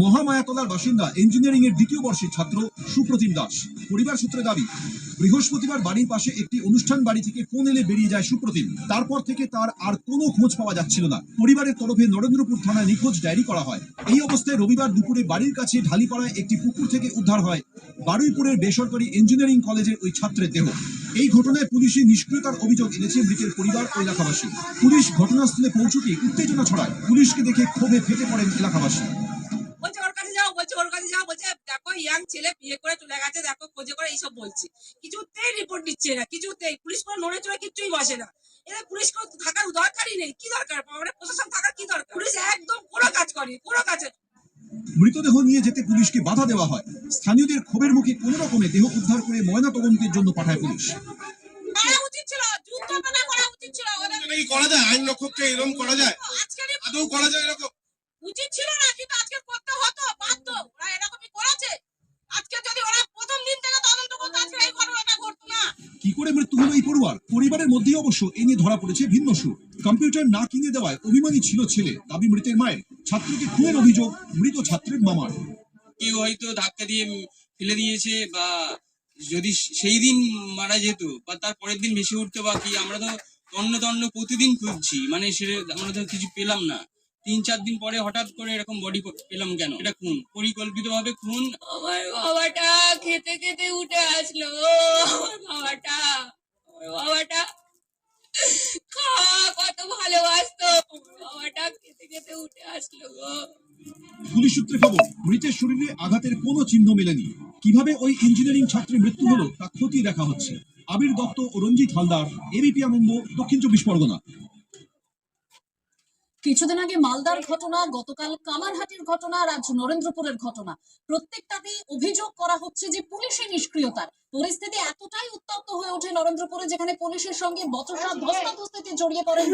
মহামায়াতলার বাসিন্দা ইঞ্জিনিয়ারিং এর দ্বিতীয় বর্ষের ছাত্র সুপ্রতিম দাস। পরিবার সূত্রে দাবি, বৃহস্পতিবার বাড়ির পাশে একটি অনুষ্ঠান বাড়ি থেকে ফোন এলে বেরিয়ে যায় সুপ্রতিম। তারপর থেকে তার আর কোনো খোঁজ পাওয়া যাচ্ছিল না। পরিবারের তরফে নরেন্দ্রপুর থানায় নিখোঁজ ডায়েরি করা হয়। এই অবস্থায় রবিবার দুপুরে বাড়ির কাছে ঢালিপাড়ায় একটি পুকুর থেকে উদ্ধার হয় বারুইপুরের বেসরকারি ইঞ্জিনিয়ারিং কলেজের ওই ছাত্রের দেহ। এই ঘটনায় পুলিশের নিষ্ক্রিয়তার অভিযোগ এনেছে মৃতের পরিবার ও এলাকাবাসী। পুলিশ ঘটনাস্থলে পৌঁছতেই উত্তেজনা ছড়ায়। পুলিশকে দেখে ক্ষোভে ফেটে পড়েন এলাকাবাসী। বলছে ওর কাছে যাও, বলছে ওর কাছে যাও, বলছে দেখো ইয়াং ছেলে বিয়ে করে চলে গেছে, দেখো খোঁজে করে এইসব বলছে। কিছুতেই রিপোর্ট দিচ্ছে না, কিছুতেই পুলিশ কোনো নড়ে চড়ে কিচ্ছুই বসে না। এরা পুলিশ থাকার দরকারই নেই। কি দরকার, মানে প্রশাসন থাকার কি দরকার? পুলিশ একদম কোনো কাজ করে, কোনো কাজে। মৃতদেহ নিয়ে যেতে পুলিশকে বাধা দেওয়া হয়। স্থানীয়দের ক্ষোভের মুখে কোনো রকমে দেহ উদ্ধার করে ময়না তদন্তের জন্য পাঠায় পুলিশ। করা উচিত ছিল, যুদ্ধ না করা উচিত ছিল। এই করা যায়, আইন রক্ষককে এরকম করা যায়, আজকে আদৌ করা যায় এরকম? উচিত ছিল না, কিন্তু আজকে করতে হতো, বাধ্য। ওরা এরকমই করেছে। আজকে যদি ওরা প্রথম দিন থেকে তদন্ত করতো, আজকে এই ঘটনাটা ঘটতো না। কি করে মৃত্যু হলো এই পরিবারের মধ্যেই অবশ্য এ নিয়ে ধরা পড়েছে ভিন্ন সুর। কম্পিউটার না কিনে দেওয়ায় অভিমানী ছিল ছেলে, দাবি মৃতের মায়ের। ছাত্রকে খুনের অভিযোগ মৃত ছাত্রের মামার। কেউ হয়তো ধাক্কা দিয়ে ফেলে দিয়েছে, বা যদি সেই দিন মারা যেত বা তার পরের দিন ভেসে উঠতো বা কি, আমরা তো তন্ন প্রতিদিন খুঁজছি, মানে সেটা আমরা তো কিছু পেলাম না। 3-4 দিন পরে হঠাৎ করে এরকম বডি পেলাম কেন? এটা খুন, পরিকল্পিতভাবে খুন। আমার বাবাটা খেতে খেতে উঠে আসলো। আমার বাবাটা কত ভালোবাসতো। বাবাটা খেতে খেতে উঠে আসলো গো। পুলিশ সূত্রে খবর, মৃতের শরীরে আঘাতের কোনো চিহ্ন মেলেনি। কিভাবে ওই ইঞ্জিনিয়ারিং ছাত্রের মৃত্যু হলো তা খতিয়ে দেখা হচ্ছে। আবির দত্ত ও রঞ্জিত হালদার, এবিপি আনন্দ, দক্ষিণ 24 পরগনা। কিছুদিন আগে মালদার ঘটনা, গতকাল কামারহাটির ঘটনা, আর আজ নরেন্দ্রপুরের ঘটনা। প্রত্যেকটাতেই অভিযোগ করা হচ্ছে যে পুলিশের নিষ্ক্রিয়তার। পরিস্থিতি এতটাই উত্তপ্ত হয়ে ওঠে নরেন্দ্রপুরে, যেখানে পুলিশের সঙ্গে বচসা ধস্তাধস্তিতে জড়িয়ে পড়েন